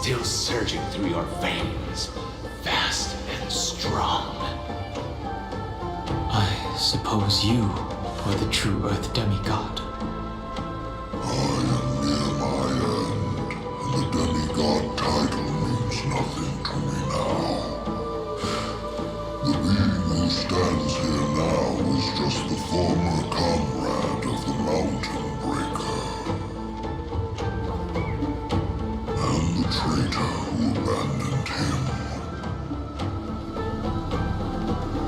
still surging through your veins, fast and strong. I suppose you are the true Earth demigod. I am near my end, and the demigod title means nothing to me now. The being who stands here now is just the former comrade of the Mountain Breaker. And the traitor who abandoned him.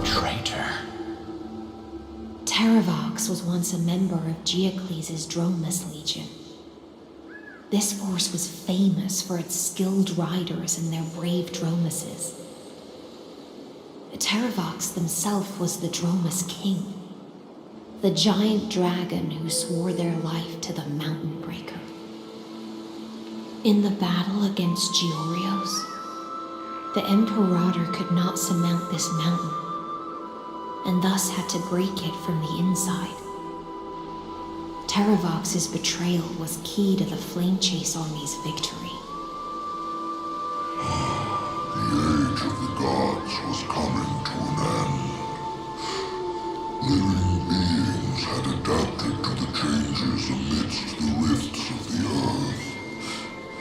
Traitor. Terravox was once a member of Geocles' Dromus Legion. This force was famous for its skilled riders and their brave Dromuses. Terravox himself was the Dromus King, the giant dragon who swore their life to the Mountain Breaker. In the battle against Georios, the Imperator could not surmount this mountain, and thus had to break it from the inside. Terravox's betrayal was key to the Flame Chase Army's victory. The age of the gods was coming to an end. Living beings had adapted to the changes amidst the rifts of the earth,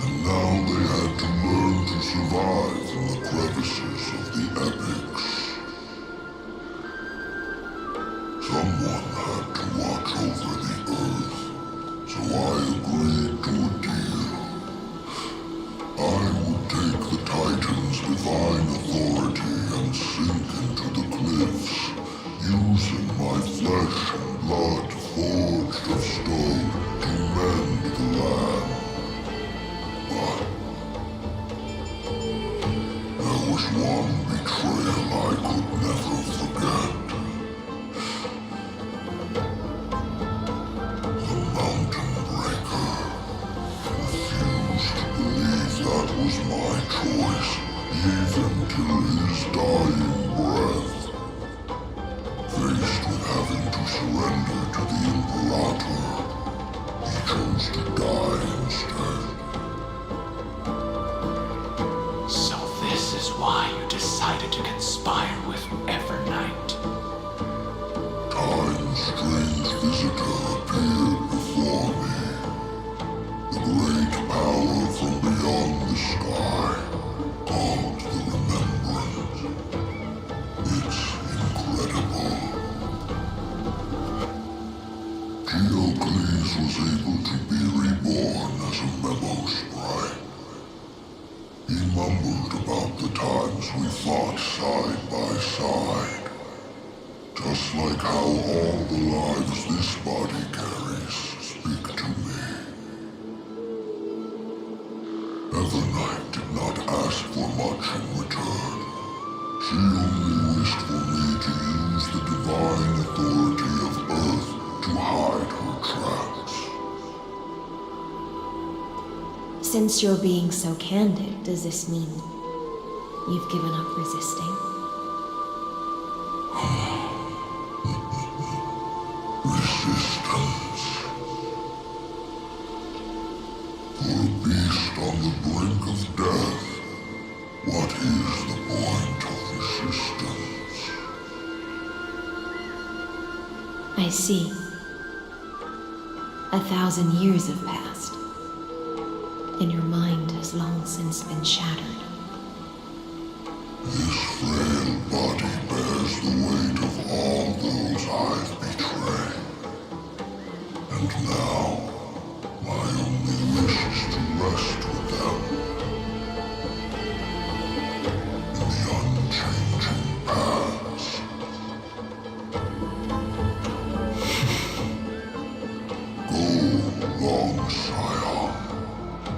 and now they had to learn to survive in the crevices of the epics. Someone had to watch over the earth, so I agreed to a deal. I would take the Titan's divine authority and sink into the cliffs, using my flesh and blood forged of stone to mend the land. But there was one betrayal I could never forget. The Mountain Breaker refused to believe that was my choice, even till his dying breath. Faced with having to surrender to the Imperator, he chose to die instead. So this is why you decided to conspire with Evernight. Time's strange visitor appeared before me. The great power from beyond the sky, called the Remembrance. It's incredible. Geocles was able to be reborn as a memo sprite. He mumbled about the times we fought side by side. Just like how all the lives this body carries speak to me. Evernight did not ask for much in return. She only wished for me to use the divine authority of Earth to hide her tracks. Since you're being so candid, does this mean you've given up resisting? Resistance. For a beast on the brink of death, what is the point of resistance? I see. 1,000 years have passed, and your mind has long since been shattered. This frail body bears the weight of all those I've betrayed. And now, my only wish is to rest with them. In the unchanging past. Go, long Scion.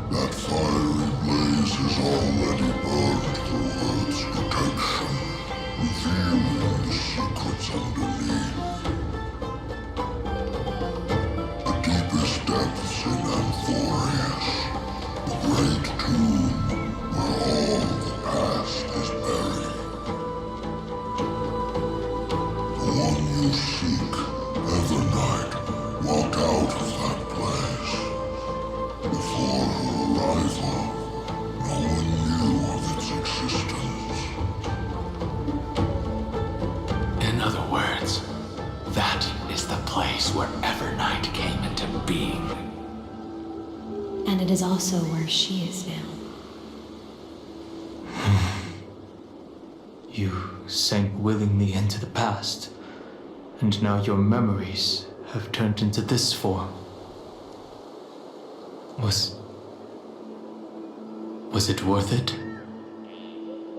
That fiery blaze has already burned through Earth's protection, revealing the secrets underneath. The deepest depths in Amphorius, the great tomb where all the past is buried. The one you seek, Evernight, walked out of that place. Before her arrival, no where Evernight came into being. And it is also where she is now. You sank willingly into the past, and now your memories have turned into this form. Was it worth it?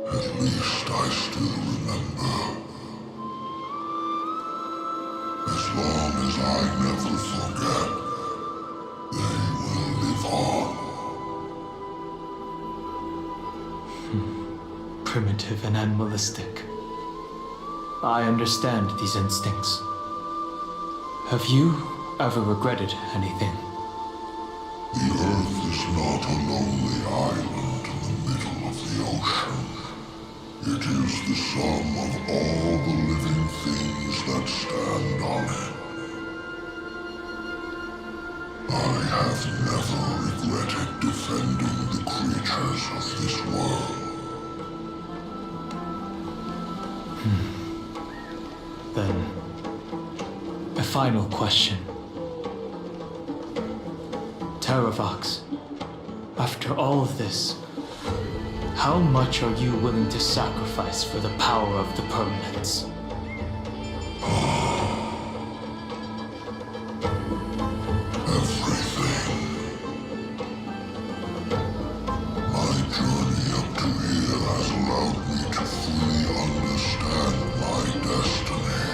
At least I still remember. As long as I never forget, they will live on. Primitive and animalistic. I understand these instincts. Have you ever regretted anything? The Earth is not a lonely island in the middle of the ocean. It is the sum of all the living things that stand on it. I have never regretted defending the creatures of this world. Then, a final question. Terravox, after all of this, how much are you willing to sacrifice for the power of the permanence? Everything. My journey up to here has allowed me to fully understand my destiny.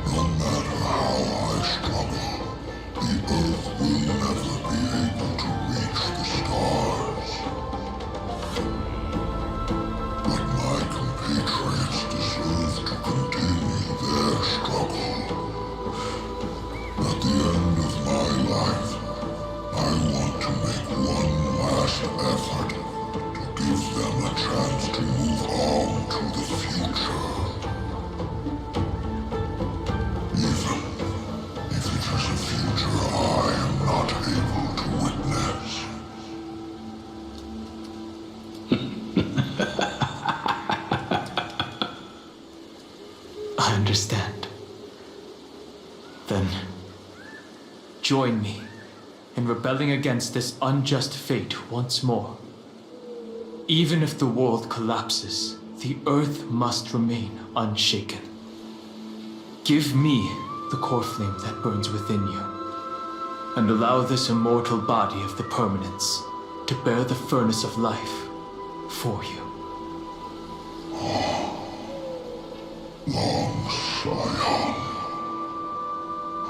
No matter how I struggle, the Earth will never be able to reach the stars. But my compatriots deserve to continue their struggle. At the end of my life, I want to make one last effort to give them a chance to move on to the future. Even if it is a future I am not able to witness. I understand. Then, join me in rebelling against this unjust fate once more. Even if the world collapses, the Earth must remain unshaken. Give me the core flame that burns within you, and allow this immortal body of the permanence to bear the furnace of life for you. Long Scion,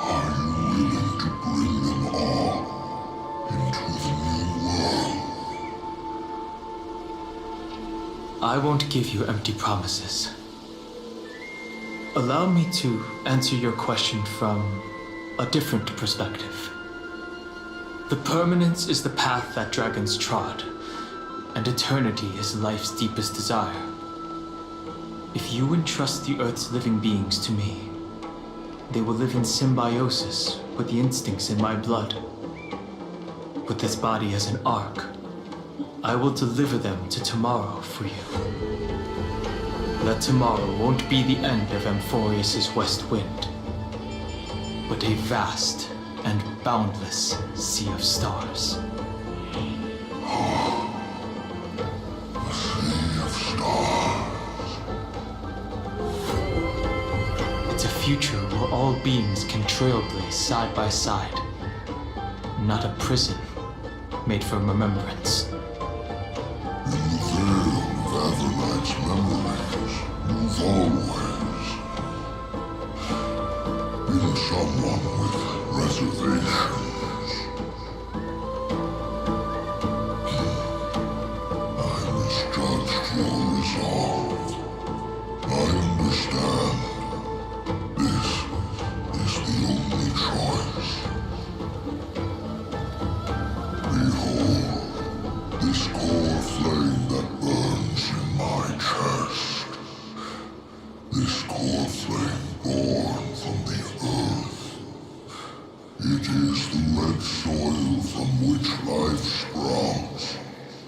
are you willing to bring them all into the new world? I won't give you empty promises. Allow me to answer your question from a different perspective. The permanence is the path that dragons trod, and eternity is life's deepest desire. If you entrust the Earth's living beings to me, they will live in symbiosis with the instincts in my blood. With this body as an ark, I will deliver them to tomorrow for you. That tomorrow won't be the end of Amphorius' west wind, but a vast and boundless sea of stars. A sea of stars. It's a future where all beings can trailblaze side by side, not a prison made for remembrance. In the veil of Avernight's memories, move always. In someone with reservations. I misjudged your resolve. I understand. This is the only choice. Behold, this core flame that burns in my chest. This core flame born from the earth. It is the red soil from which life sprouts,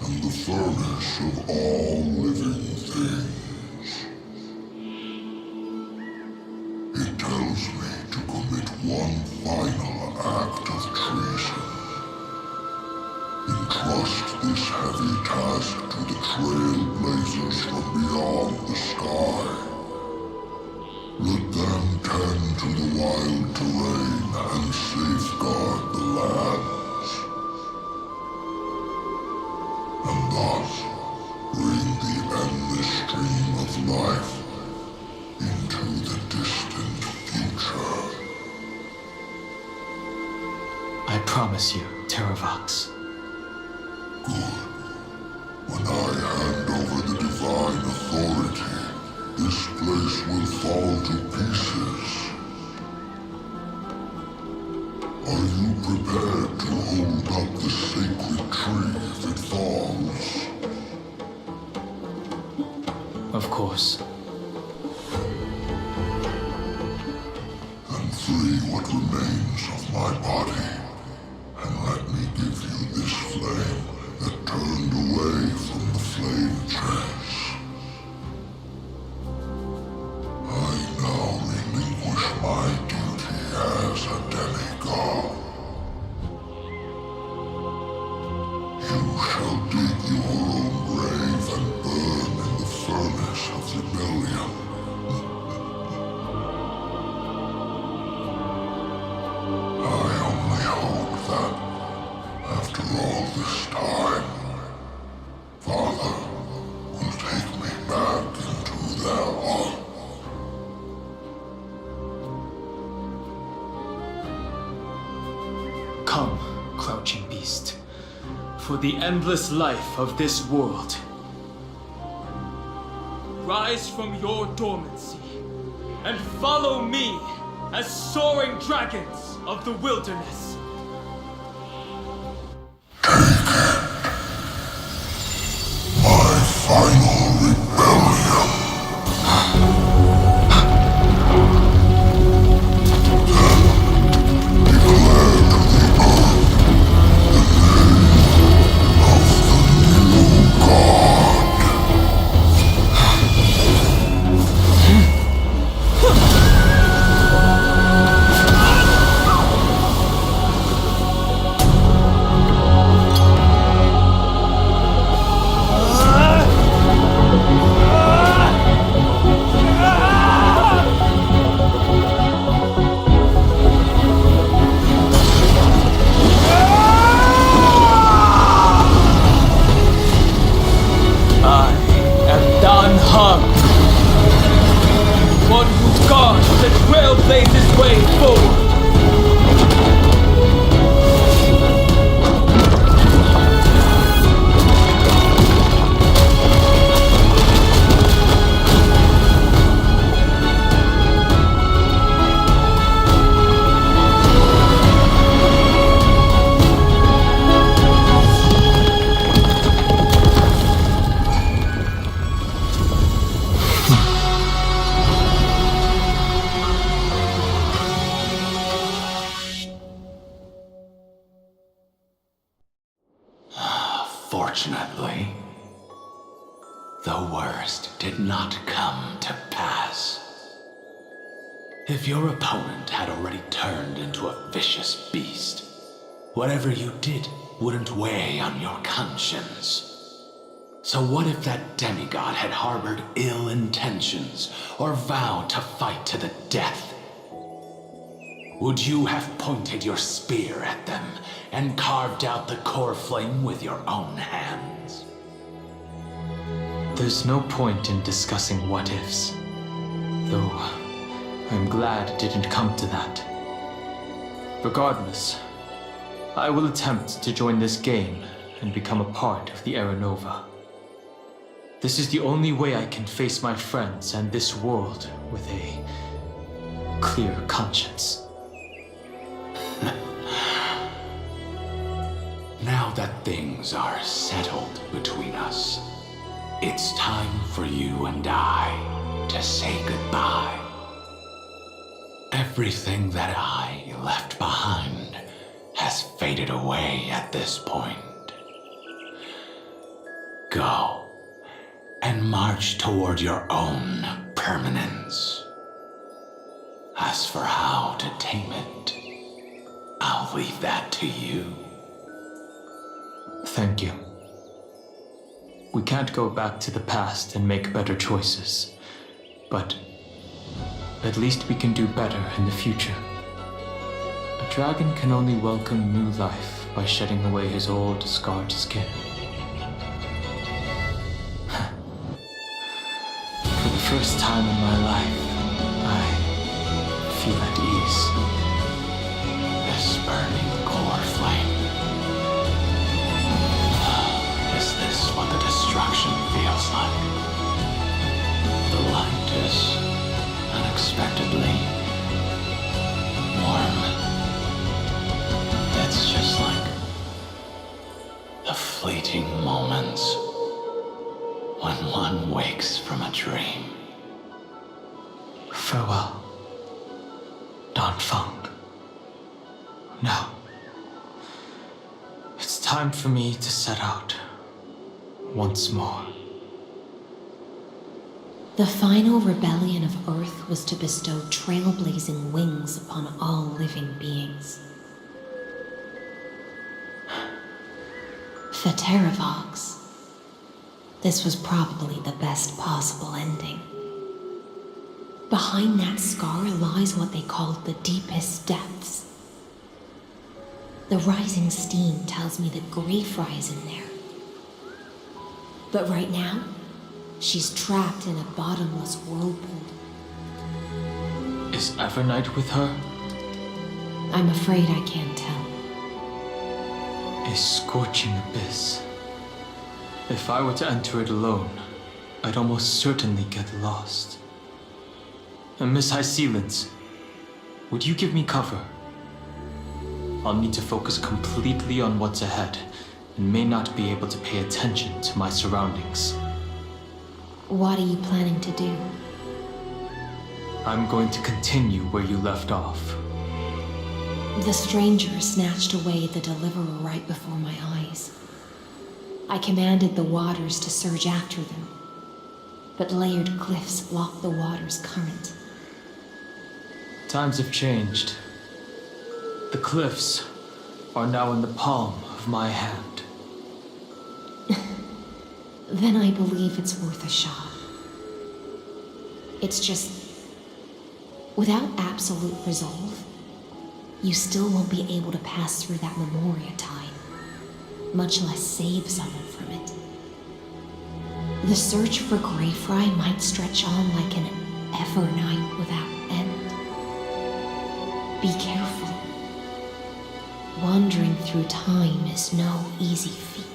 and the furnace of all living things. promise you, Terravox. Good. When I hand over the divine authority, this place will fall to pieces. Are you prepared to hold up the sacred tree if it falls? Of course. Then free what remains of my body, and let me give you this flame that turned away from the flame chase. I now relinquish my duty as a demigod. You shall dig your own grave and burn in the furnace of rebellion. I only hope that, after all this time, Father will take me back into their heart. Come, crouching beast, for the endless life of this world. Rise from your dormancy and follow me as soaring dragons of the wilderness. My final rebellion. One who guards the trailblazer's way forward. Fortunately, the worst did not come to pass. If your opponent had already turned into a vicious beast, whatever you did wouldn't weigh on your conscience. So what if that demigod had harbored ill intentions or vowed to fight to the death? Would you have pointed your spear at them and carved out the core flame with your own hands? There's no point in discussing what-ifs. Though, I'm glad it didn't come to that. Regardless, I will attempt to join this game and become a part of the Era Nova. This is the only way I can face my friends and this world with a clear conscience. Now that things are settled between us, it's time for you and I to say goodbye. Everything that I left behind has faded away at this point. Go and march toward your own permanence. As for how to tame it, I'll leave that to you. Thank you. We can't go back to the past and make better choices, but at least we can do better in the future. A dragon can only welcome new life by shedding away his old, scarred skin. For the first time in my life, I feel at ease. This burning core dream. Farewell, Dan Feng. Now, it's time for me to set out once more. The final rebellion of Earth was to bestow trailblazing wings upon all living beings. For Terravox, this was probably the best possible ending. Behind that scar lies what they called the deepest depths. The rising steam tells me that Greyfry is in there. But right now, she's trapped in a bottomless whirlpool. Is Evernight with her? I'm afraid I can't tell. A scorching abyss. If I were to enter it alone, I'd almost certainly get lost. And Miss High Sealants, would you give me cover? I'll need to focus completely on what's ahead, and may not be able to pay attention to my surroundings. What are you planning to do? I'm going to continue where you left off. The stranger snatched away the deliverer right before my eyes. I commanded the waters to surge after them, but layered cliffs blocked the water's current. Times have changed. The cliffs are now in the palm of my hand. Then I believe it's worth a shot. It's just, without absolute resolve, you still won't be able to pass through that Memoria tide, much less save someone from it. The search for Greyfry might stretch on like an ever night without end. Be careful. Wandering through time is no easy feat.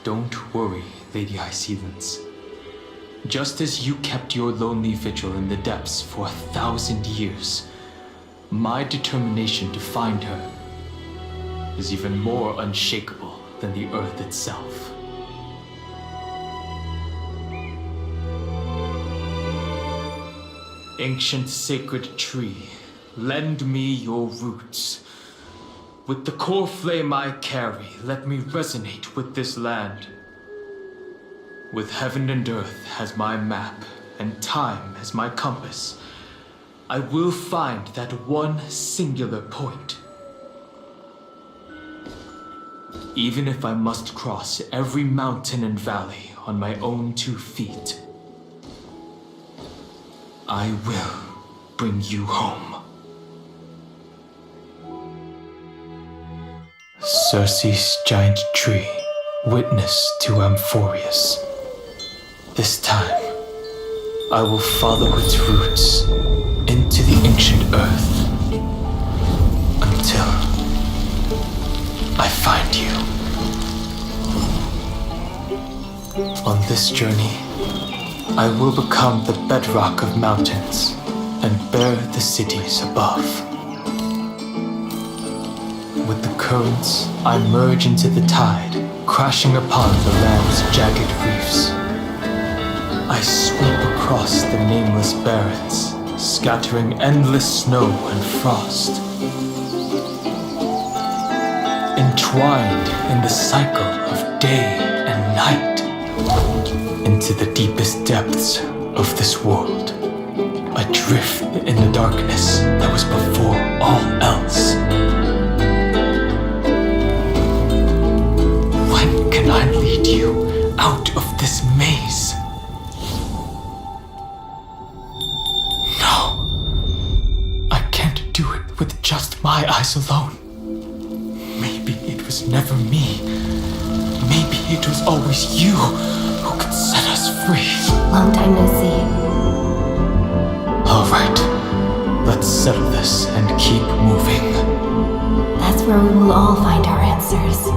Don't worry, Lady High Sealants. Just as you kept your lonely vigil in the depths for 1,000 years, my determination to find her is even more unshakable than the earth itself. Ancient sacred tree, lend me your roots. With the core flame I carry, let me resonate with this land. With heaven and earth as my map, and time as my compass, I will find that one singular point. Even if I must cross every mountain and valley on my own 2 feet, I will bring you home. Circe's giant tree, witness to Amphorius. This time, I will follow its roots into the ancient earth until I find you. On this journey, I will become the bedrock of mountains and bear the cities above. With the currents, I merge into the tide, crashing upon the land's jagged reefs. I sweep across the nameless barrens, scattering endless snow and frost. Entwined in the cycle of day and night, into the deepest depths of this world, adrift in the darkness that was before all else. When can I lead you out of this maze? No, I can't do it with just my eyes alone. Maybe it was never me. Maybe it was always you who could set us free. Long time no see. All right, let's settle this and keep moving. That's where we will all find our answers.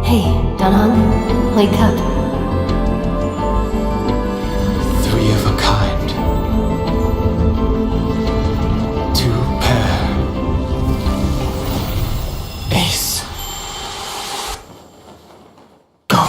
Hey, Danhun, wake up. 3 of a kind. 2 pair. Ace. Go.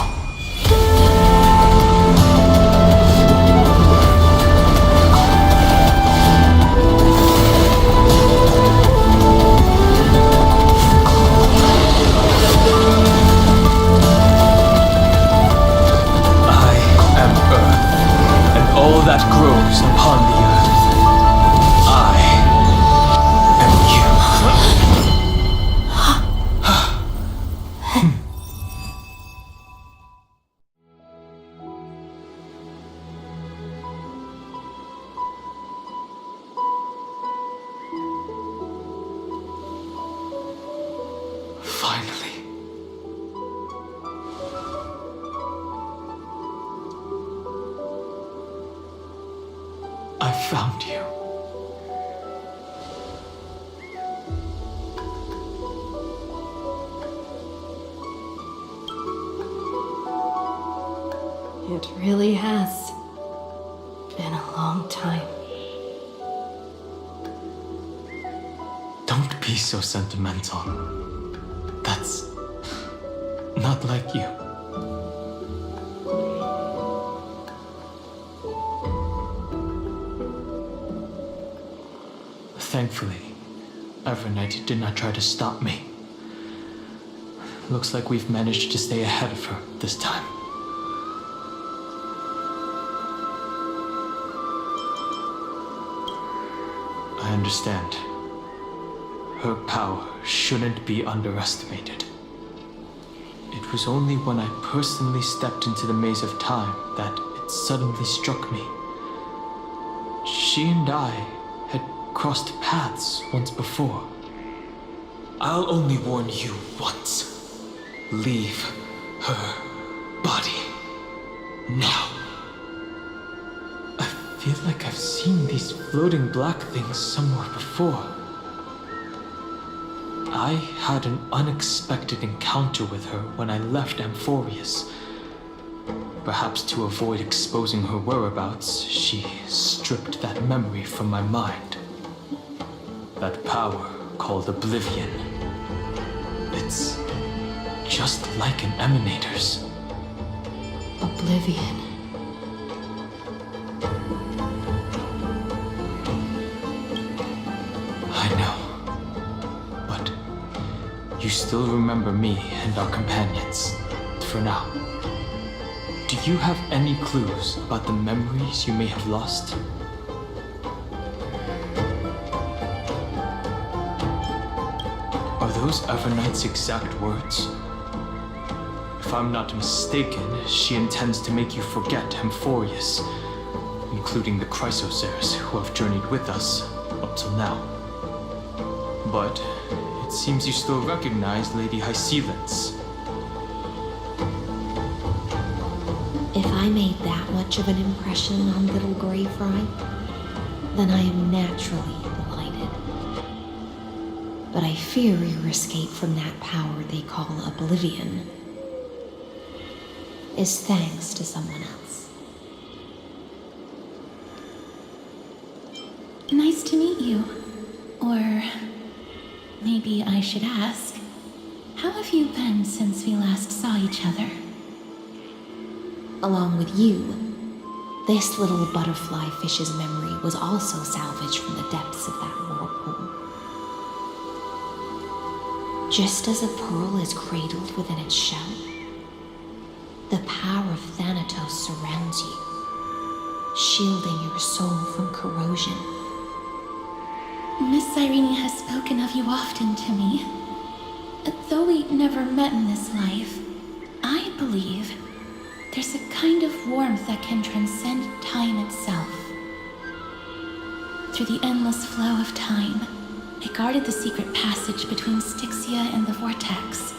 I found you. It really has been a long time. Don't be so sentimental. That's not like you. Thankfully, Evernight did not try to stop me. Looks like we've managed to stay ahead of her this time. I understand. Her power shouldn't be underestimated. It was only when I personally stepped into the maze of time that it suddenly struck me. She and I had crossed paths once before. I'll only warn you once. Leave her body now. I feel like I've seen these floating black things somewhere before. I had an unexpected encounter with her when I left Amphorius. Perhaps to avoid exposing her whereabouts, she stripped that memory from my mind. That power called Oblivion. It's just like an Emanator's. Oblivion. I know. But you still remember me and our companions, for now. Do you have any clues about the memories you may have lost? Are those Evernight's exact words? If I'm not mistaken, she intends to make you forget Amphorius, including the Chrysosaurs who have journeyed with us up till now. But it seems you still recognize Lady Hycelens. If I made that much of an impression on little Grey Fry, then I am naturally delighted. But I fear your escape from that power they call Oblivion is thanks to someone else. Nice to meet you. Or maybe I should ask, how have you been since we last saw each other? Along with you, this little butterfly fish's memory was also salvaged from the depths of that whirlpool. Just as a pearl is cradled within its shell, the power of Thanatos surrounds you, shielding your soul from corrosion. Miss Irene has spoken of you often to me. Though we never met in this life, I believe there's a kind of warmth that can transcend time itself. Through the endless flow of time, I guarded the secret passage between Styxia and the Vortex.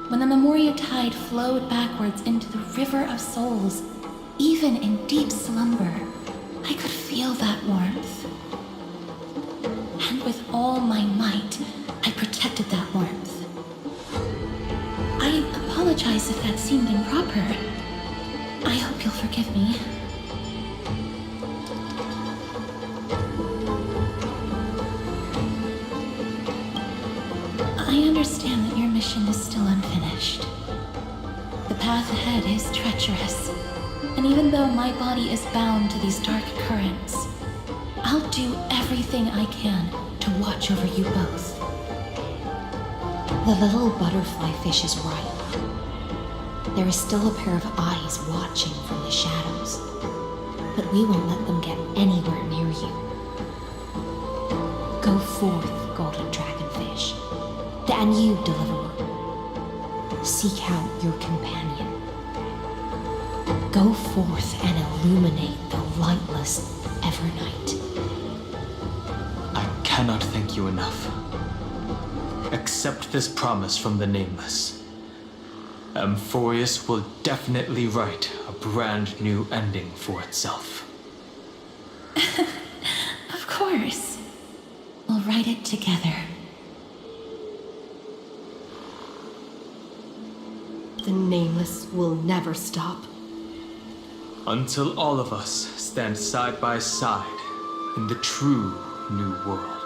When the Memoria tide flowed backwards into the River of Souls, even in deep slumber, I could feel that warmth. And with all my might, I protected that warmth. I apologize if that seemed improper. I hope you'll forgive me. I understand that your mission is still unfinished. The path ahead is treacherous, and even though my body is bound to these dark currents, I'll do everything I can to watch over you both. The little butterfly fish is right. There is still a pair of eyes watching from the shadows, but we won't let them get anywhere near you. Go forth, golden dragonfish, and you, deliverer. Seek out your companion. Go forth and illuminate the lightless Evernight. I cannot thank you enough. Accept this promise from the Nameless. Amphorius will definitely write a brand new ending for itself. course. We'll write it together. The Nameless will never stop. Until all of us stand side by side in the true New World.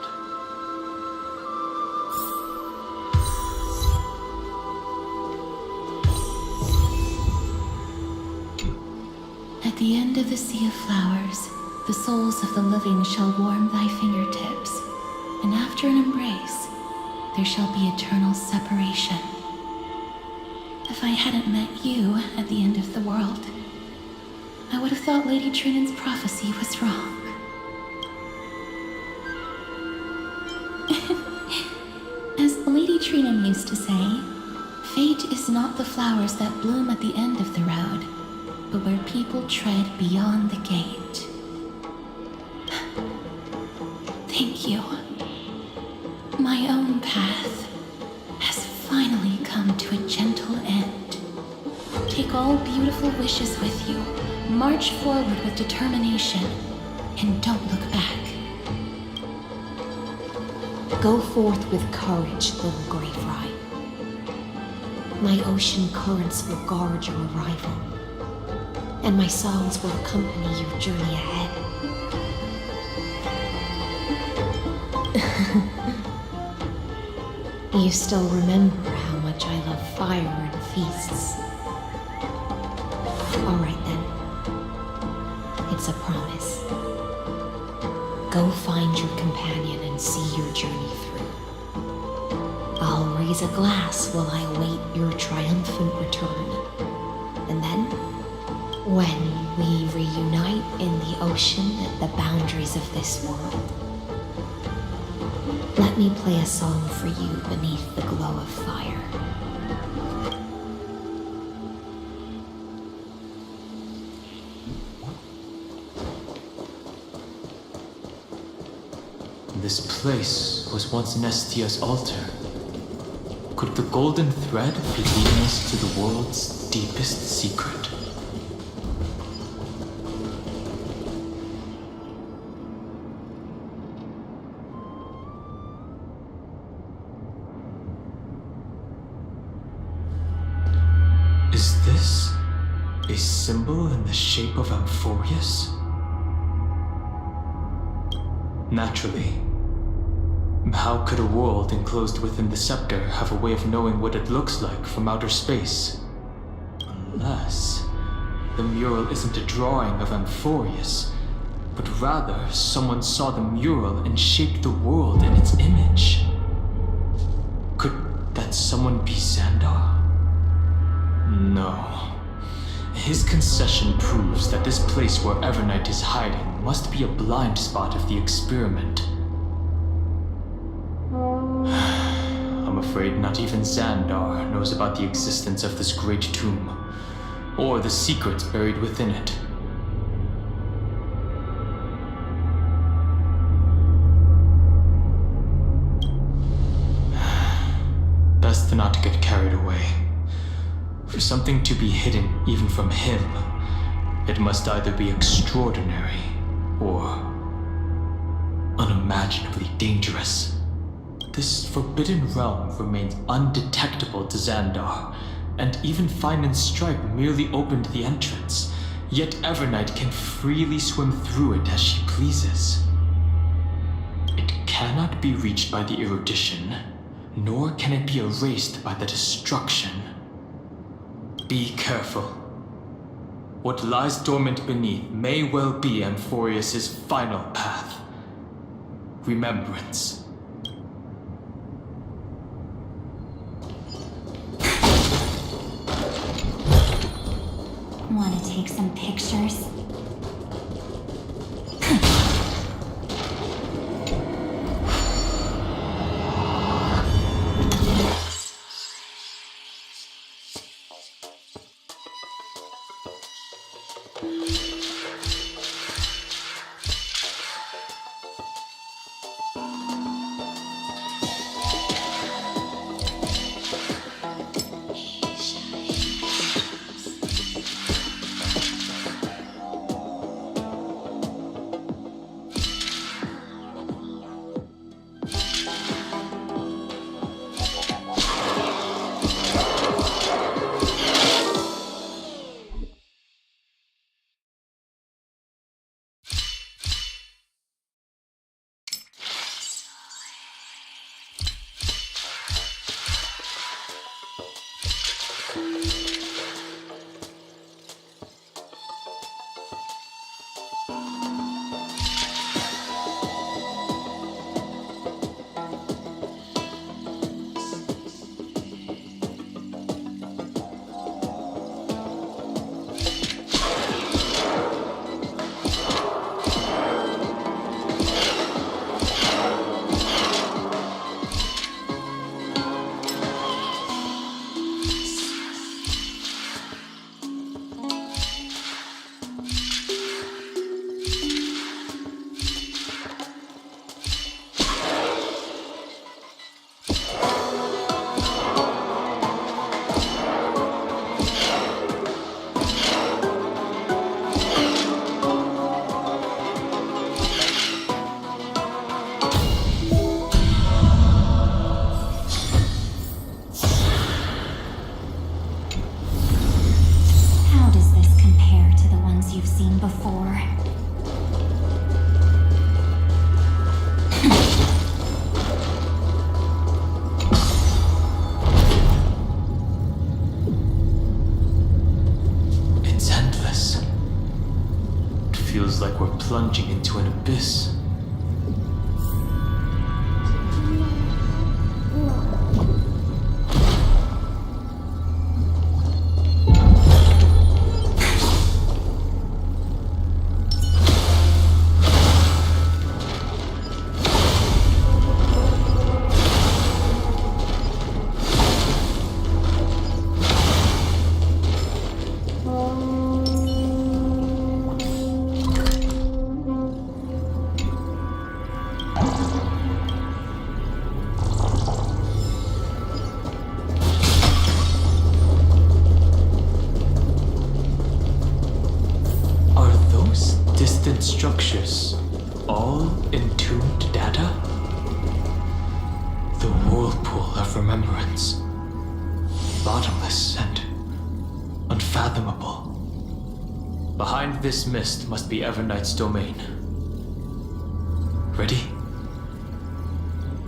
At the end of the sea of flowers, the souls of the living shall warm thy fingertips, and after an embrace, there shall be eternal separation. If I hadn't met you at the end of the world, I would have thought Lady Trinan's prophecy was wrong. As Lady Trinan used to say, fate is not the flowers that bloom at the end of the road, but where people tread beyond the gate. Thank you. My own path has finally come to a gentle end. Take all beautiful wishes with you, march forward with determination, and don't look back. Go forth with courage, little Greyfry. My ocean currents will guard your arrival, and my songs will accompany your journey ahead. You still remember how much I love fire and feasts. All right then. It's a promise. Go find your companion and see your journey through. I'll raise a glass while I await your triumphant return. And then, when we reunite in the ocean at the boundaries of this world, let me play a song for you beneath the glow of fire. This place was once Nestia's altar. Could the golden thread be leading us to the world's deepest secret? Is this a symbol in the shape of Amphorius? Naturally. How could a world enclosed within the scepter have a way of knowing what it looks like from outer space? Unless the mural isn't a drawing of Amphorius, but rather someone saw the mural and shaped the world in its image. Could that someone be Xandar? No. His concession proves that this place where Evernight is hiding must be a blind spot of the experiment. I'm afraid not even Xandar knows about the existence of this great tomb, or the secrets buried within it. Best to not get carried away. For something to be hidden even from him, it must either be extraordinary or unimaginably dangerous. This forbidden realm remains undetectable to Xandar, and even Fine and Stripe merely opened the entrance, yet Evernight can freely swim through it as she pleases. It cannot be reached by the erudition, nor can it be erased by the destruction. Be careful. What lies dormant beneath may well be Amphorius' final path. Remembrance. Want to take some pictures? for. It's endless. It feels like we're plunging into an abyss. Distant structures, all entombed data? The whirlpool of remembrance, bottomless and unfathomable. Behind this mist must be Everknight's domain. Ready?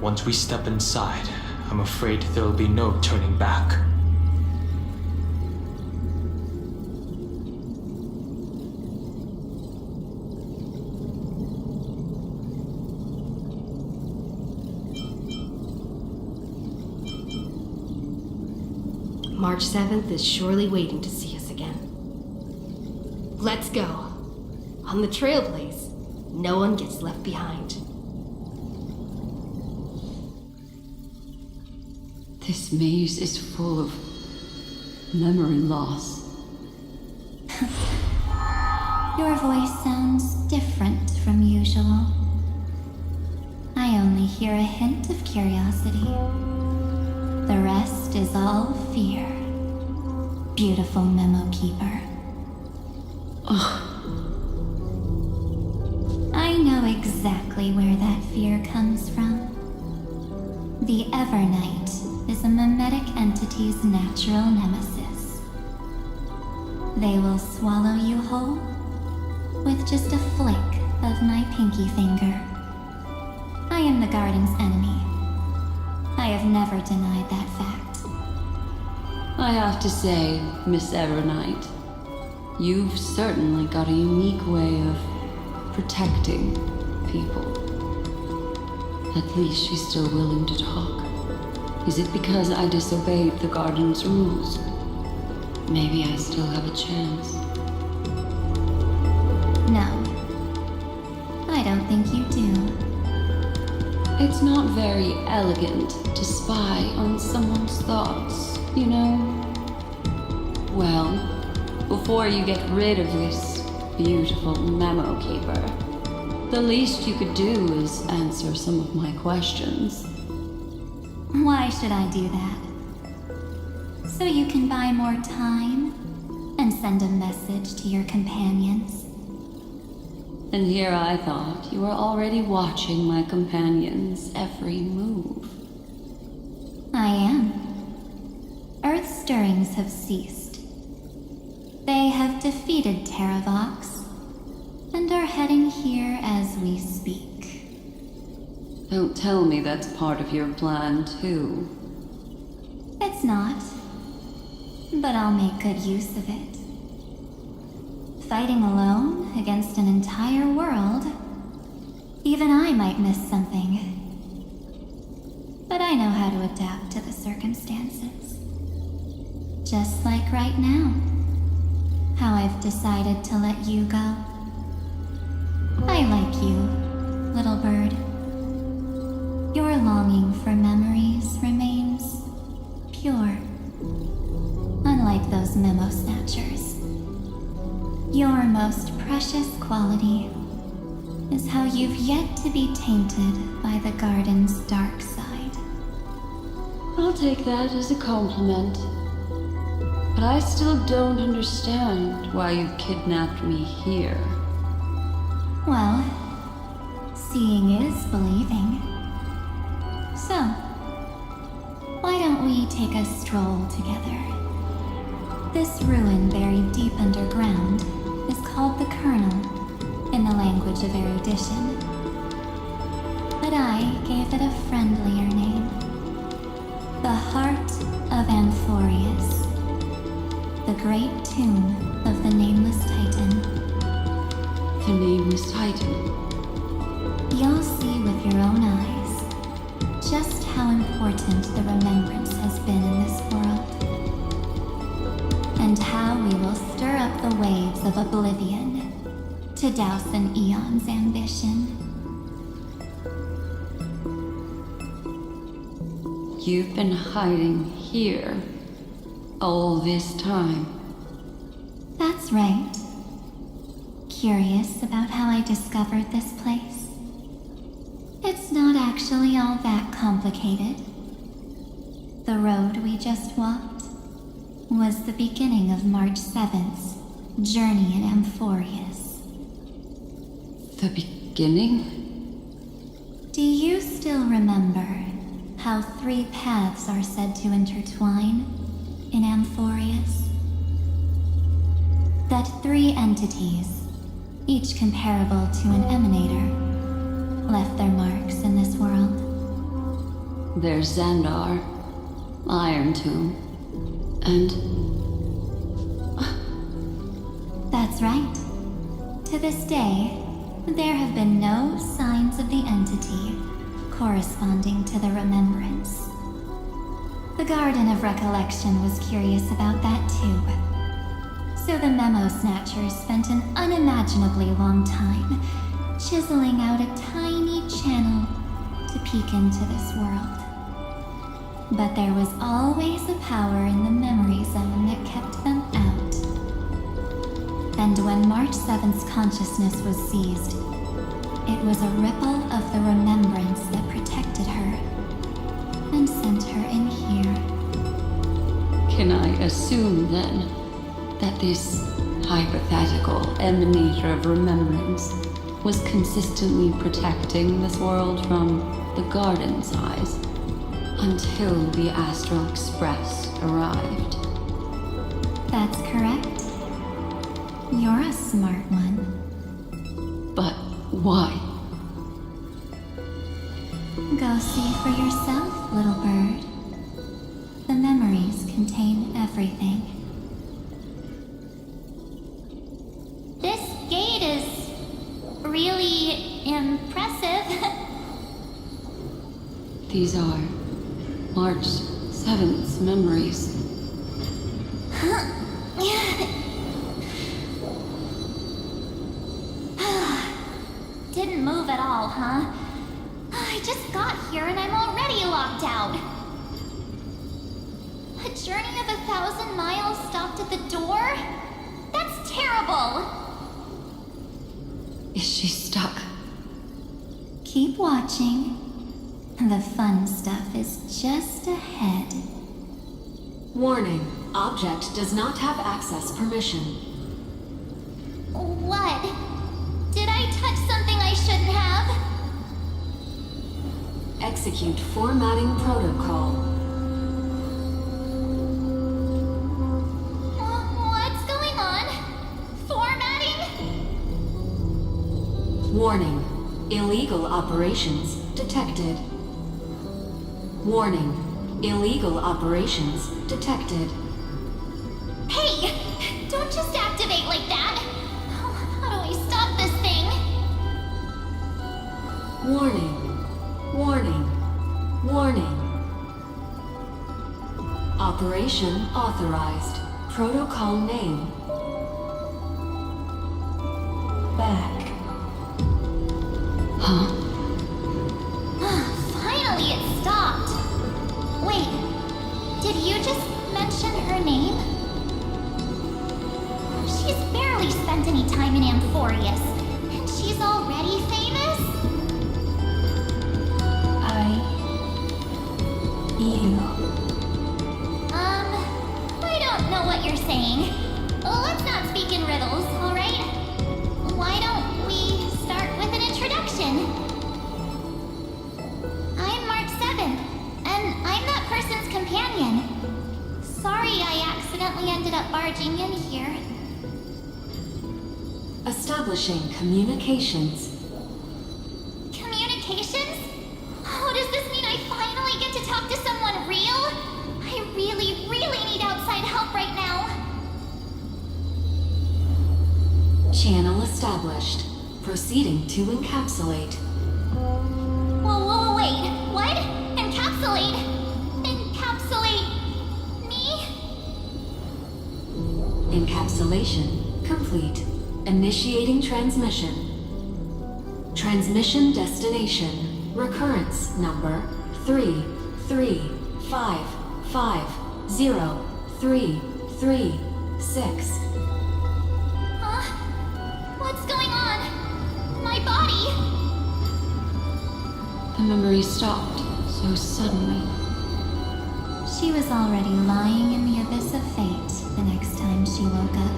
Once we step inside, I'm afraid there'll be no turning back. March 7th is surely waiting to see us again. Let's go. On the Trailblaze, no one gets left behind. This maze is full of memory loss. Your voice sounds different from usual. I only hear a hint of curiosity. The rest is all fear. Beautiful memo keeper. I know exactly where that fear comes from. The Everknight is a mimetic entity's natural nemesis. They will swallow you whole with just a flick of my pinky finger. I am the Garden's enemy. I have never denied that fact. I have to say, Miss Everknight, you've certainly got a unique way of protecting people. At least she's still willing to talk. Is it because I disobeyed the Garden's rules? Maybe I still have a chance. No. I don't think you do. It's not very elegant to spy on someone's thoughts, you know? Well, before you get rid of this beautiful memo keeper, the least you could do is answer some of my questions. Why should I do that? So you can buy more time and send a message to your companions? And here I thought you were already watching my companion's every move. I am. Earth's stirrings have ceased. They have defeated Terravox and are heading here as we speak. Don't tell me that's part of your plan, too. It's not, but I'll make good use of it. Fighting alone against an entire world, even I might miss something. But I know how to adapt to the circumstances. Just like right now, how I've decided to let you go. I like you, little bird. Your longing for memories remains pure, unlike those memo snatchers. Your most precious quality is how you've yet to be tainted by the Garden's dark side. I'll take that as a compliment. But I still don't understand why you kidnapped me here. Well, seeing is believing. So, why don't we take a stroll together? This ruin buried deep underground is called the Kernel. language of erudition. But I gave it a friendlier name. The Heart of Amphorius. The great tomb of the Nameless Titan. The Nameless Titan. You'll see with your own eyes just how important the remembrance has been in this world. And how we will stir up the waves of oblivion to douse an eon's ambition. You've been hiding here all this time. That's right. Curious about how I discovered this place? It's not actually all that complicated. The road we just walked was the beginning of March 7th's journey in Amphorius. The beginning? Do you still remember how 3 paths are said to intertwine in Amphorius? That 3 entities, each comparable to an emanator, left their marks in this world. There's Xandar, Iron Tomb, and... That's right. To this day, there have been no signs of the entity corresponding to the remembrance. The Garden of Recollection was curious about that too. So the Memo Snatchers spent an unimaginably long time chiseling out a tiny channel to peek into this world. But there was always a power in the memory zone that kept them out. And when March 7th's consciousness was seized, it was a ripple of the remembrance that protected her and sent her in here. Can I assume then that this hypothetical emanator of remembrance was consistently protecting this world from the Garden's eyes until the Astral Express arrived? That's correct. You're a smart one. But why? Go see for yourself, little bird. The memories contain everything. This gate is really impressive. These are March 7th's memories. Didn't move at all, huh? I just got here and I'm already locked out. A journey of 1,000 miles stopped at the door? That's terrible! Is she stuck? Keep watching. The fun stuff is just ahead. Warning. Object does not have access permission. What? Did I touch something I shouldn't have? Execute formatting protocol. What's going on? Formatting? Warning. Illegal operations detected. Warning. Illegal operations detected. Hey! Don't just activate like that! How do I stop this thing? Warning. Warning. Warning. Operation authorized. Protocol name. Back. Huh? Finally it stopped! Wait, did you just mention her name? She's barely spent any time in Amphorius, and she's already famous? I don't know what you're saying. Let's not speak in riddles, alright? Why don't we start with an introduction? I'm Mark 7, and I'm that person's companion. Sorry I accidentally ended up barging in here. Establishing communications. Communications? Oh, does this mean I finally get to talk to someone real? I really, really need outside help right now. Channel established. Proceeding to encapsulate. Whoa, wait. What? Encapsulate? Encapsulate me? Encapsulation complete. Initiating transmission. Transmission destination. Recurrence number 335503336. Huh? What's going on? My body? The memory stopped so suddenly. She was already lying in the abyss of fate the next time she woke up.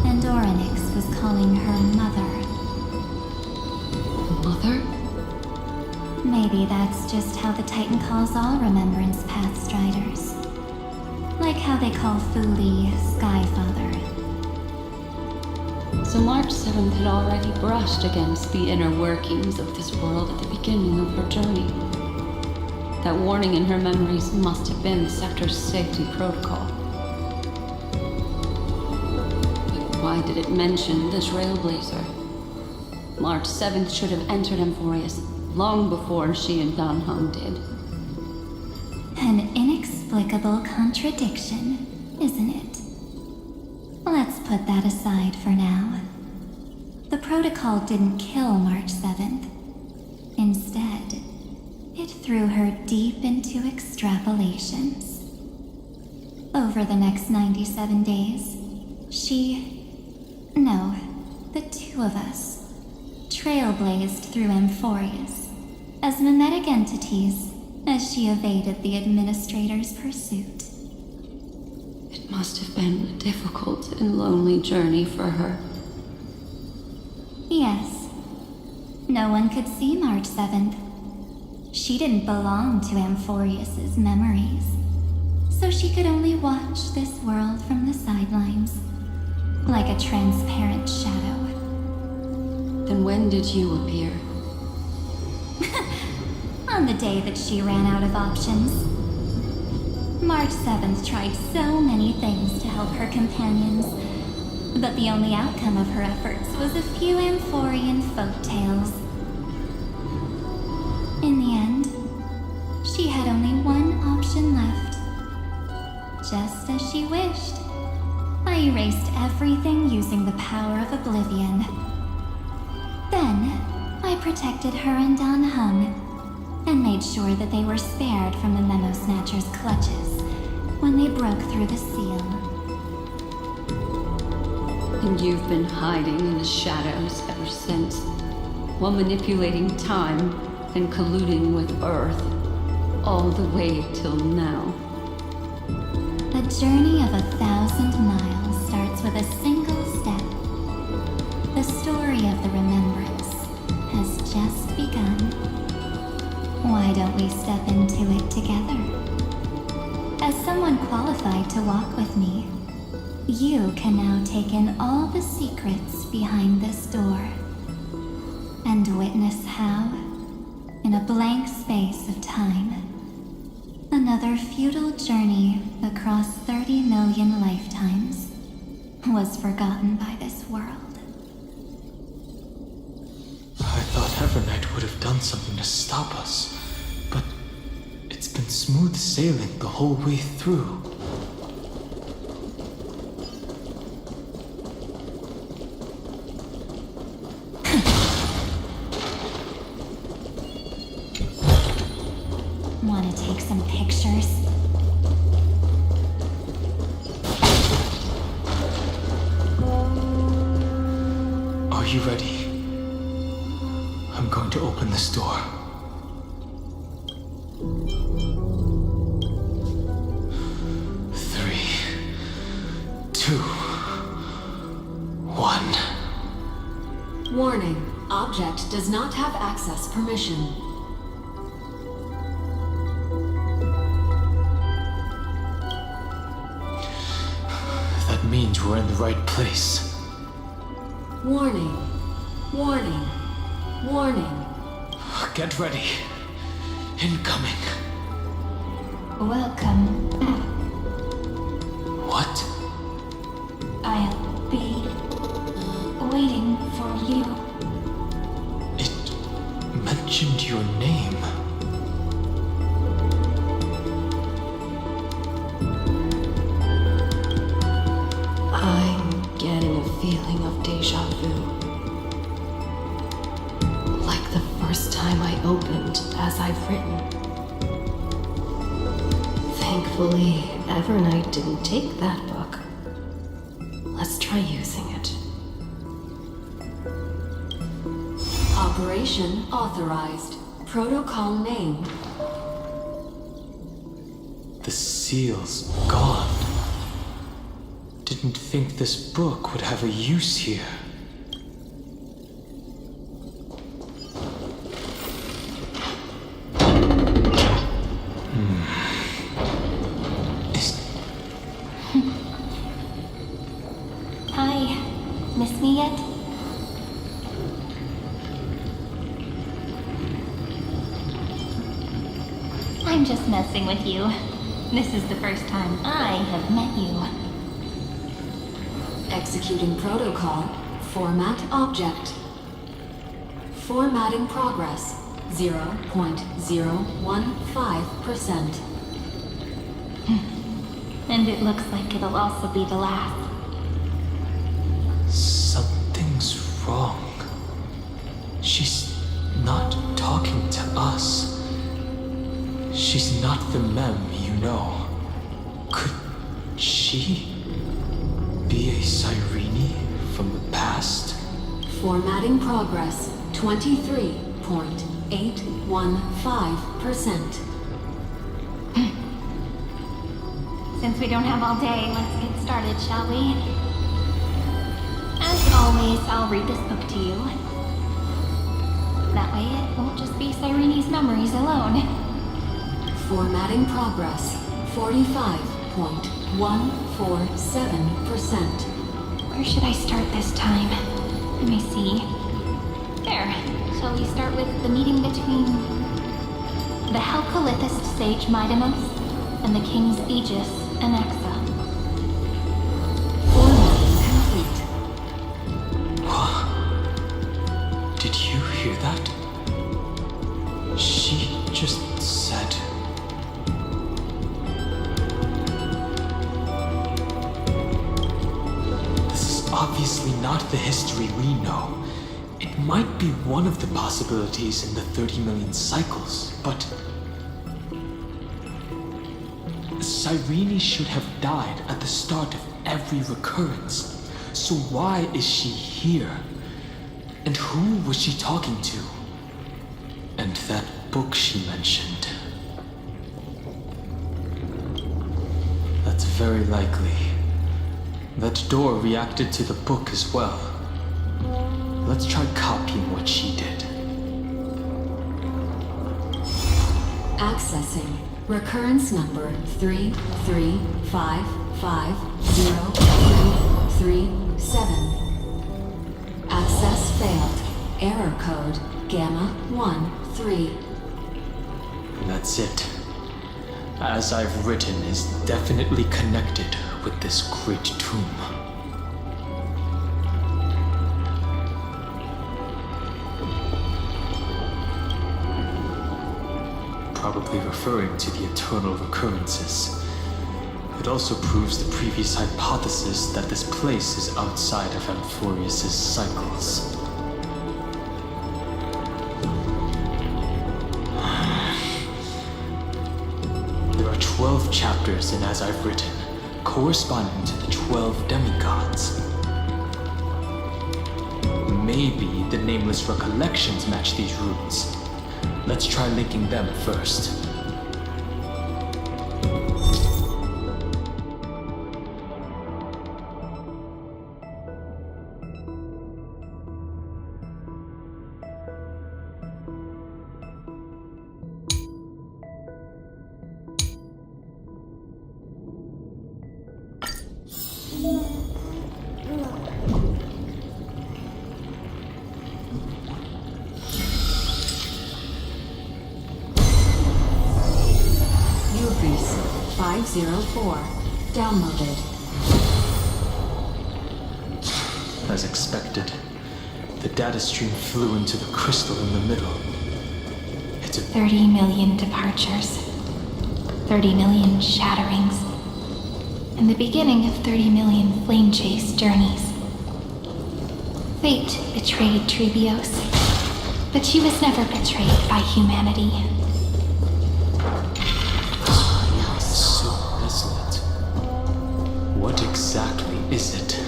And Orynyx was calling her mother. Mother? Maybe that's just how the Titan calls all Remembrance Path Striders. Like how they call Thule Skyfather. So March 7th had already brushed against the inner workings of this world at the beginning of her journey. That warning in her memories must have been the sector's safety protocol. But why did it mention the Trailblazer? March 7th should have entered Amphorius long before she and Danham did. An inexplicable contradiction, isn't it? Let's put that aside for now. The protocol didn't kill March 7th. Instead, it threw her deep into extrapolations. Over the next 97 days, the two of us, trailblazed through Amphorius as mimetic entities as she evaded the administrator's pursuit. It must have been a difficult and lonely journey for her. Yes. No one could see March 7th. She didn't belong to Amphorius's memories, so she could only watch this world from the sidelines, like a transparent shadow. Then when did you appear? On the day that she ran out of options. March 7th tried so many things to help her companions, but the only outcome of her efforts was a few Amphorian folktales. In the end, she had only one option left. Just as she wished, I erased everything using the power of oblivion. Then, I protected her and Danham, and made sure that they were spared from the Memo Snatcher's clutches when they broke through the seal. And you've been hiding in the shadows ever since, while manipulating time and colluding with Earth, all the way till now. A journey of 1,000 miles starts with a single step. The story of the Remembrance has just begun. Why don't we step into it together? As someone qualified to walk with me, you can now take in all the secrets behind this door and witness how, in a blank space of time, another futile journey across 30 million lifetimes was forgotten by this world. I thought Evernight would have done something to stop us, but it's been smooth sailing the whole way through. Want to take some pictures? Are you ready? I'm going to open this door. 3, 2, 1. Warning. Object does not have access permission. That means we're in the right place. Warning. Warning. Warning. Get ready. Incoming. Welcome back. What? I'll be waiting for you. It mentioned your name. I'm getting a feeling of deja vu. Like the first time I opened as I've written. Thankfully, Evernight didn't take that book. Let's try using it. Operation authorized. Protocol name. The seal's gone. Didn't think this book would have a use here. Hi. Miss me yet? I'm just messing with you. This is the first time I have met you. Executing protocol. Format object. Formatting progress. 0.015%. And it looks like it'll also be the last. Something's wrong. She's not talking to us. She's not the mem you know. Could she be a Cyrene from the past? Formatting progress. 23.815%. Since we don't have all day, let's get started, shall we? As always, I'll read this book to you. That way it won't just be Cyrene's memories alone. Formatting progress. 45.147%. Where should I start this time? Let me see. There. Shall we start with the meeting between the Helcolithist sage Midamus and the King's Aegis, Anaxa? Formatting complete. Did you hear that? She just said... This is obviously not the history we know. It might be one of the possibilities in the 30 million cycles, but... Cyrene should have died at the start of every recurrence. So why is she here? And who was she talking to? And that book she mentioned. That's very likely. That door reacted to the book as well. Let's try copying what she did. Accessing. Recurrence number 335503337. Access failed. Error code Gamma 13. That's it. As I've written is definitely connected with this great tomb. Probably referring to the eternal recurrences. It also proves the previous hypothesis that this place is outside of Amphorius' cycles. There are 12 chapters in As I've Written, corresponding to the 12 demigods. Maybe the nameless recollections match these roots. Let's try linking them first. 504. Downloaded. As expected, the data stream flew into the crystal in the middle. It's a 30 million departures, 30 million shatterings, and the beginning of 30 million flame chase journeys. Fate betrayed Trebios, but she was never betrayed by humanity. so desolate. What exactly is it?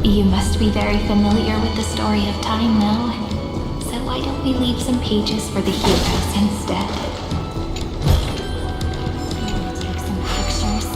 You must be very familiar with the story of time now. So why don't we leave some pages for the heroes instead? Take some pictures.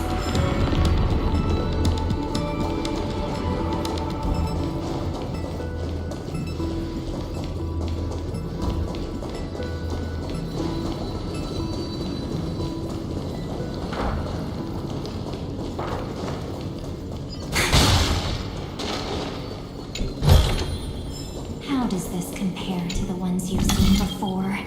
How does this compare to the ones you've seen before?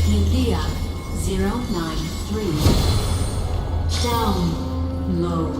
Udea 093. Downloaded.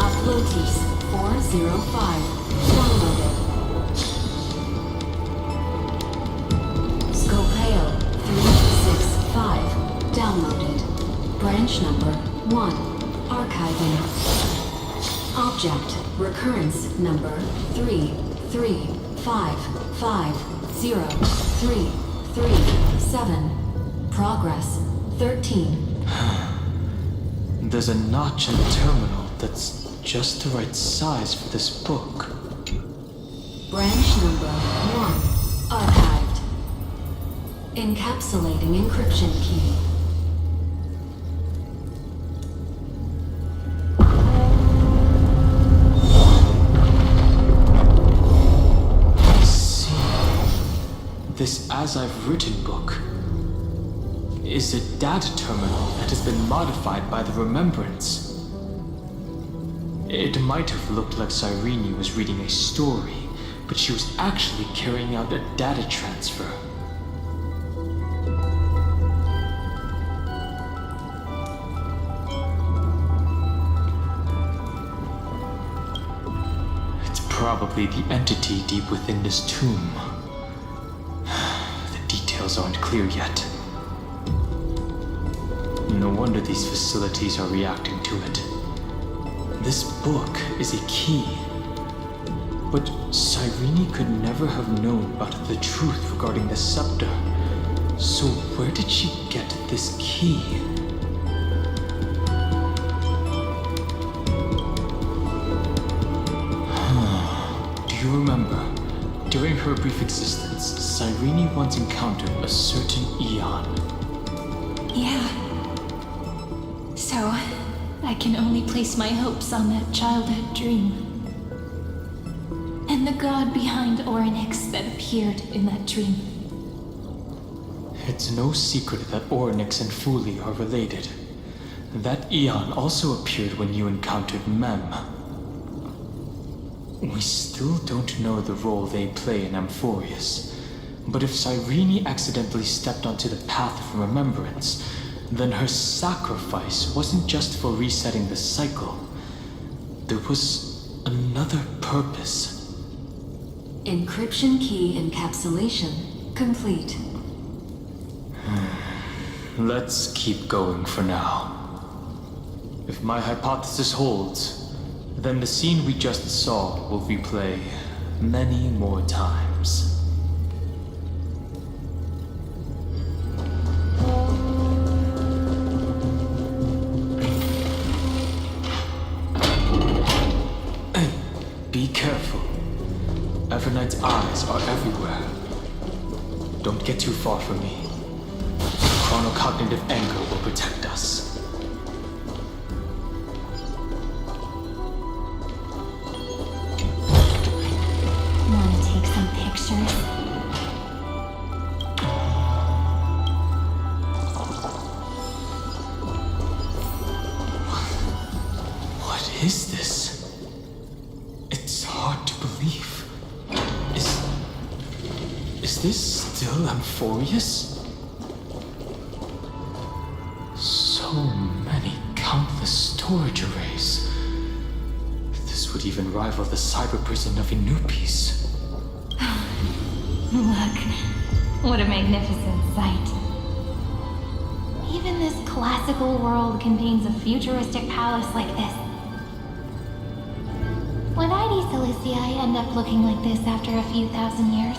Uploads 405. Downloaded. Scopeo 365. Downloaded. Branch number 1. Archiving. Object recurrence number 335503337. Progress 13. There's a notch in the terminal that's just the right size for this book. Branch number 1. Archived. Encapsulating encryption key. I see. This As I've Written book is a data terminal that has been modified by the Remembrance. It might have looked like Cyrene was reading a story, but she was actually carrying out a data transfer. It's probably the entity deep within this tomb. The details aren't clear yet. No wonder these facilities are reacting to it. This book is a key. But Cyrene could never have known about the truth regarding the scepter. So where did she get this key? Do you remember? During her brief existence, Cyrene once encountered a certain Eon. Yeah. So, I can only place my hopes on that childhood dream. And the god behind Orynyx that appeared in that dream. It's no secret that Orynyx and Fuli are related. That Eon also appeared when you encountered Mem. We still don't know the role they play in Amphorius, but if Cyrene accidentally stepped onto the path of remembrance, then her sacrifice wasn't just for resetting the cycle. There was another purpose. Encryption key encapsulation complete. Let's keep going for now. If my hypothesis holds, then the scene we just saw will replay many more times. Be careful. Evernight's eyes are everywhere. Don't get too far from me. Chronocognitive anger will protect us. Want to take some pictures? What is this? It's hard to believe. Is this still Amphorius? So many countless storage arrays. This would even rival the cyber prison of Inupis. Look, what a magnificent sight. Even this classical world contains a futuristic palace like this. Would ID Silicii end up looking like this after a few thousand years?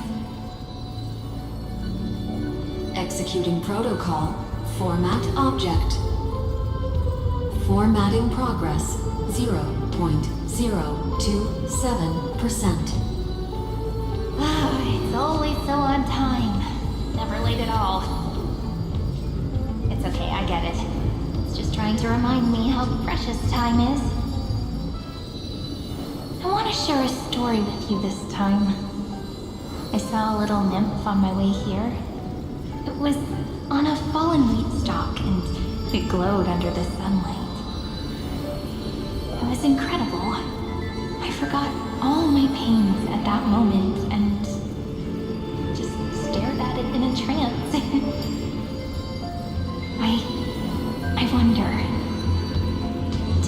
Executing protocol. Format object. Formatting progress 0.027%. It's always so on time. Never late at all. It's okay, I get it. It's just trying to remind me how precious time is. I want to share a story with you this time. I saw a little nymph on my way here. It was on a fallen wheat stalk and it glowed under the sunlight. It was incredible. I forgot all my pains at that moment and just stared at it in a trance. I wonder,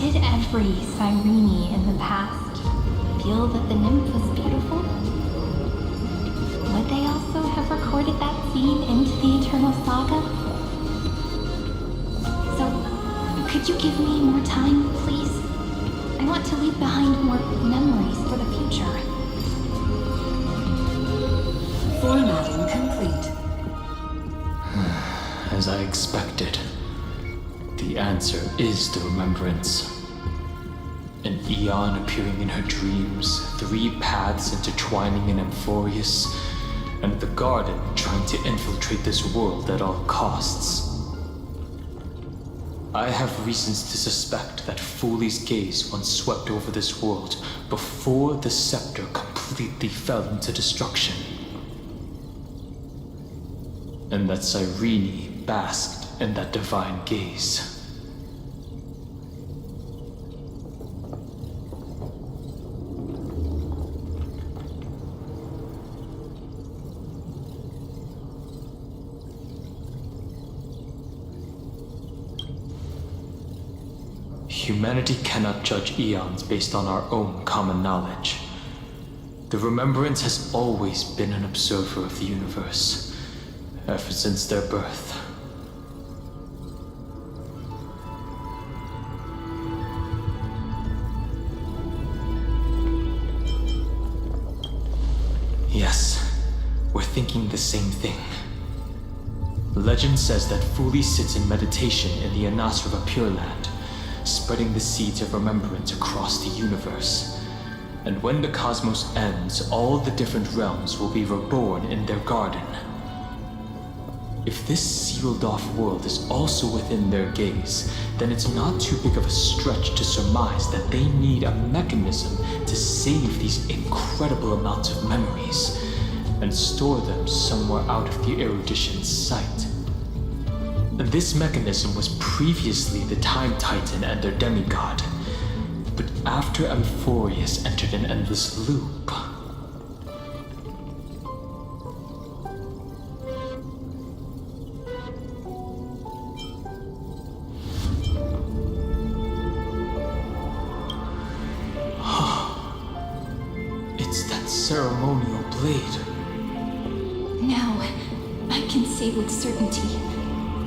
did every Cyrene in the past feel that the nymph was beautiful? Would they also have recorded that scene into the Eternal Saga? So, could you give me more time, please? I want to leave behind more memories for the future. Formatting complete. As I expected, the answer is the remembrance. An Eon appearing in her dreams, 3 paths intertwining in Amphorius, and the Garden trying to infiltrate this world at all costs. I have reasons to suspect that Fuli's gaze once swept over this world before the scepter completely fell into destruction. And that Cyrene basked in that divine gaze. Humanity cannot judge eons based on our own common knowledge. The Remembrance has always been an observer of the universe, ever since their birth. Yes, we're thinking the same thing. Legend says that Fuli sits in meditation in the Anasrava Pure Land, spreading the seeds of remembrance across the universe. And when the cosmos ends, all the different realms will be reborn in their garden. If this sealed-off world is also within their gaze, then it's not too big of a stretch to surmise that they need a mechanism to save these incredible amounts of memories and store them somewhere out of the erudition's sight. This mechanism was previously the Time Titan and their demigod, but after Amphorius entered an endless loop, it's that ceremonial blade. Now, I can say with certainty,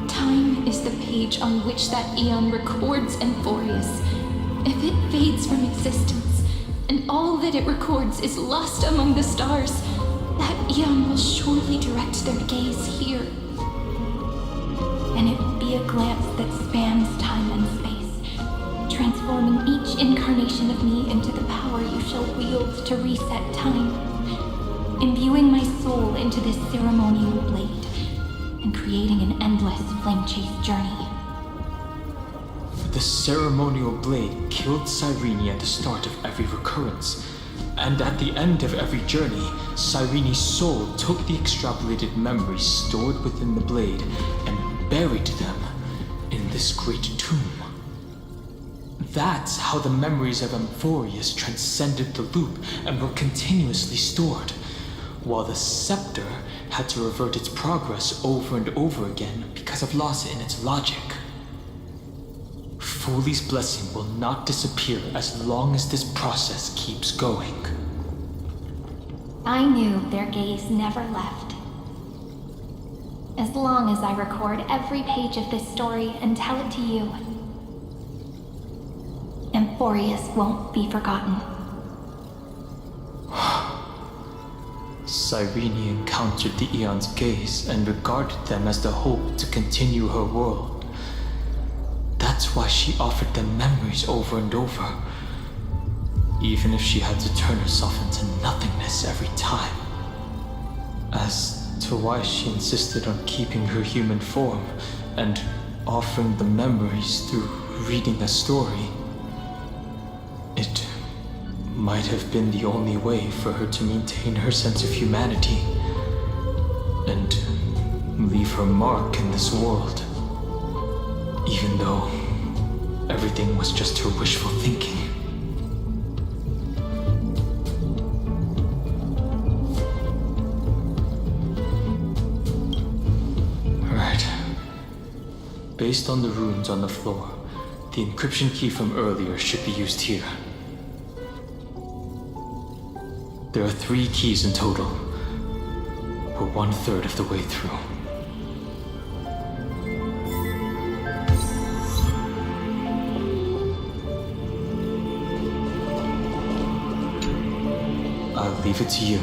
time is the page on which that eon records Amphorius. If it fades from existence, and all that it records is lost among the stars, that eon will surely direct their gaze here. And it will be a glance that spans time and space, transforming each incarnation of me into the power you shall wield to reset time, imbuing my soul into this ceremonial blade, and creating an endless flame chase journey. The ceremonial blade killed Cyrene at the start of every recurrence, and at the end of every journey, Cyrene's soul took the extrapolated memories stored within the blade and buried them in this great tomb. That's how the memories of Amphorius transcended the loop and were continuously stored, while the scepter had to revert its progress over and over again because of loss in its logic. Fuli's blessing will not disappear as long as this process keeps going. I knew their gaze never left. As long as I record every page of this story and tell it to you, Amphorius won't be forgotten. Cyrene encountered the Eon's gaze and regarded them as the hope to continue her world. That's why she offered them memories over and over, even if she had to turn herself into nothingness every time. As to why she insisted on keeping her human form and offering the memories through reading a story, it might have been the only way for her to maintain her sense of humanity and leave her mark in this world, even though everything was just her wishful thinking. Right. Based on the runes on the floor, the encryption key from earlier should be used here. There are 3 keys in total. We're 1/3 of the way through. I'll leave it to you.